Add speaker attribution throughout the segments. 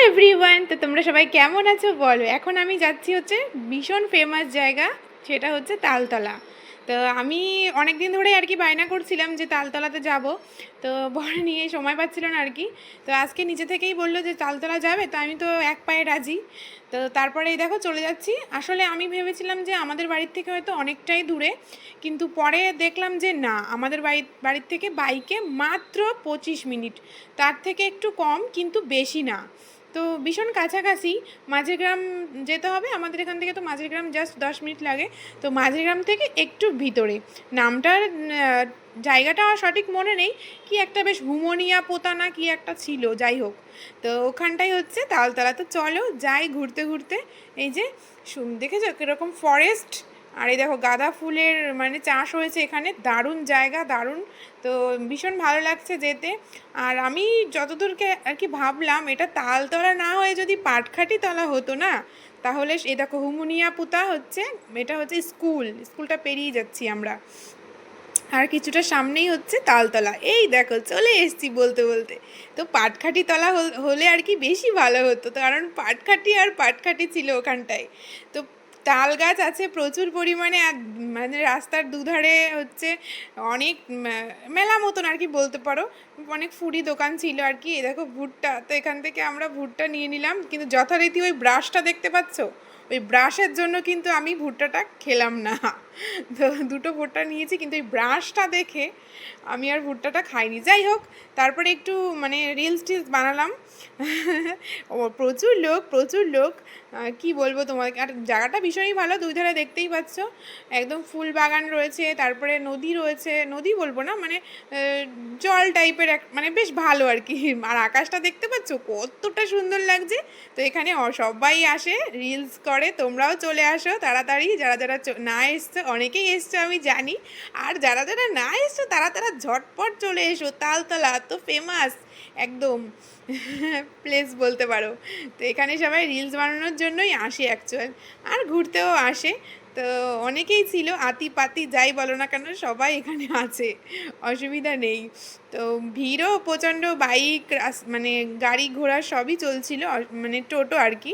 Speaker 1: Everyone, তো তোমরা সবাই কেমন আছো বলো। এখন আমি যাচ্ছি হচ্ছে ভীষণ ফেমাস জায়গা, সেটা হচ্ছে তালতলা। তো আমি অনেক দিন ধরে আর কি বায়না করছিলাম যে তালতলাতে যাব, তো বর নিয়ে সময় পাচ্ছিল না আর কি। তো আজকে নিজে থেকেই বললো যে তালতলা যাবে, তো আমি তো এক পায়ে রাজি। তো তারপরে এই দেখো চলে যাচ্ছি। আসলে আমি ভেবেছিলাম যে আমাদের বাড়ির থেকে হয়তো অনেকটাই দূরে, কিন্তু পরে দেখলাম যে না, আমাদের বাড়ির থেকে বাইকে মাত্র 25 মিনিট, তার থেকে একটু কম কিন্তু বেশি না। তো ভীষণ কাছাকাছি। মাঝের গ্রাম যেতে হবে আমাদের এখান থেকে, তো মাঝের গ্রাম জাস্ট 10 মিনিট লাগে। তো মাঝের গ্রাম থেকে একটু ভিতরে নামটার জায়গাটা সঠিক মনে নেই, কি একটা বেশ হুমনিয়া পোতা না কি একটা ছিল, যাই হোক। তো ওখানটাই হচ্ছে তালতলা। তো চলো যাই ঘুরতে ঘুরতে। এই যে দেখেছো কীরকম ফরেস্ট, আর এই দেখো গাঁদা ফুলের মানে চাষ হয়েছে এখানে, দারুণ জায়গা, দারুণ। তো ভীষণ ভালো লাগছে যেতে। আর আমি যতদূরকে আর কি ভাবলাম, এটা তালতলা না হয়ে যদি পাটখাটি তলা হতো না, তাহলে এই দেখো হুমুনিয়া পুতা হচ্ছে, এটা হচ্ছে স্কুলটা পেরিয়ে যাচ্ছি আমরা। আর কিছুটা সামনেই হচ্ছে তালতলা, এই দেখো চলে এসেছি বলতে বলতে। তো পাটখাটি তলা হলে আর কি বেশি ভালো হতো, তো কারণ পাটখাটি আর পাটখাটি ছিল ওখানটায়। তো তাল গাছ আছে প্রচুর পরিমাণে, আর মানে রাস্তার দুধারে হচ্ছে অনেক মেলা মতন আর কি বলতে পারো, অনেক ফুডি দোকান ছিল আর কি। এই দেখো ভুট্টা, তো এখান থেকে আমরা ভুট্টা নিয়ে নিলাম, কিন্তু যথারীতি ওই ব্রাশটা দেখতে পাচ্ছ, ওই ব্রাশের জন্য কিন্তু আমি ভুট্টাটা খেলাম না। তো দুটো ভুট্টা নিয়েছি, কিন্তু ওই ব্রাশটা দেখে আমি আর ভুট্টাটা খাইনি। যাই হোক, তারপরে একটু মানে রিলস টিলস বানালাম। ও প্রচুর লোক, প্রচুর লোক, কি বলবো তোমাকে। আর জায়গাটা ভীষণই ভালো, দুই ধারে দেখতেই পাচ্ছ একদম ফুল বাগান রয়েছে, তারপরে নদী রয়েছে, নদী বলবো না মানে জল টাইপের এক, মানে বেশ ভালো আর কি। আর আকাশটা দেখতে পাচ্ছ কতটা সুন্দর লাগছে। তো এখানে সবাই আসে, রিলস করে, তোমরাও চলে আসো তাড়াতাড়ি। যারা যারা না এসছো, অনেকেই এসছো আমি জানি, আর যারা যারা না এসছো তারা তারা ঝটপট চলে এসো। তালতলা তো ফেমাস একদম প্লেস বলতে পারো। তো এখানে সবাই রিলস বানানোর জন্যই আসে অ্যাকচুয়াল, আর ঘুরতেও আসে। তো অনেকেই ছিল, আতি পাতি যাই বলো না কেন সবাই এখানে আছে, অসুবিধা নেই। তো ভিড়ও প্রচণ্ড, বাইক মানে গাড়ি ঘোড়া সবই চলছিল, মানে টোটো আর কি।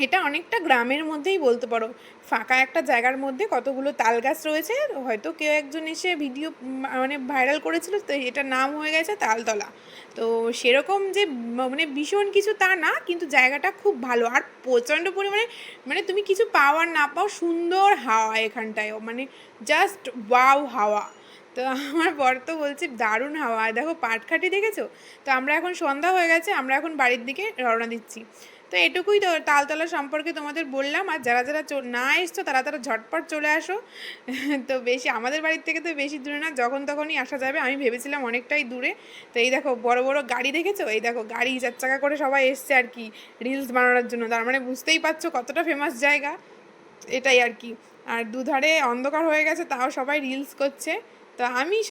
Speaker 1: এটা অনেকটা গ্রামের মধ্যেই বলতে পারো, ফাঁকা একটা জায়গার মধ্যে কতগুলো তাল গাছ রয়েছে। হয়তো কেউ একজন এসে ভিডিও মানে ভাইরাল করেছিল, তো এটার নাম হয়ে গেছে তালতলা। তো সেরকম যে মানে ভীষণ কিছু তা না, কিন্তু জায়গাটা খুব ভালো, আর প্রচণ্ড পরিমাণে মানে তুমি কিছু পাও আর না পাও, সুন্দর হাওয়া এখানটায়, মানে জাস্ট ওয়াও হাওয়া। তো আমার বর তো বলছে দারুণ হাওয়া। দেখো পাটখাটি দেখেছো। তো আমরা এখন সন্ধ্যা হয়ে গেছে, আমরা এখন বাড়ির দিকে রওনা দিচ্ছি। তো এটুকুই তো তালতলা সম্পর্কে তোমাদের বললাম। আর যারা যারা না এসছো তারা তারা ঝটপট চলে আসো। তো বেশি আমাদের বাড়ির থেকে তো বেশি দূরে না, যখন তখনই আসা যাবে। আমি ভেবেছিলাম অনেকটাই দূরে। তো এই দেখো বড় বড় গাড়ি দেখেছো, এই দেখো গাড়ি 4 চাকা করে সবাই এসছে আর কি রিলস বানানোর জন্য। তার মানে বুঝতেই পারছো কতটা ফেমাস জায়গা, এটাই আর কি। আর দুধারে অন্ধকার হয়ে গেছে, তাও সবাই রিলস করছে। তো আমি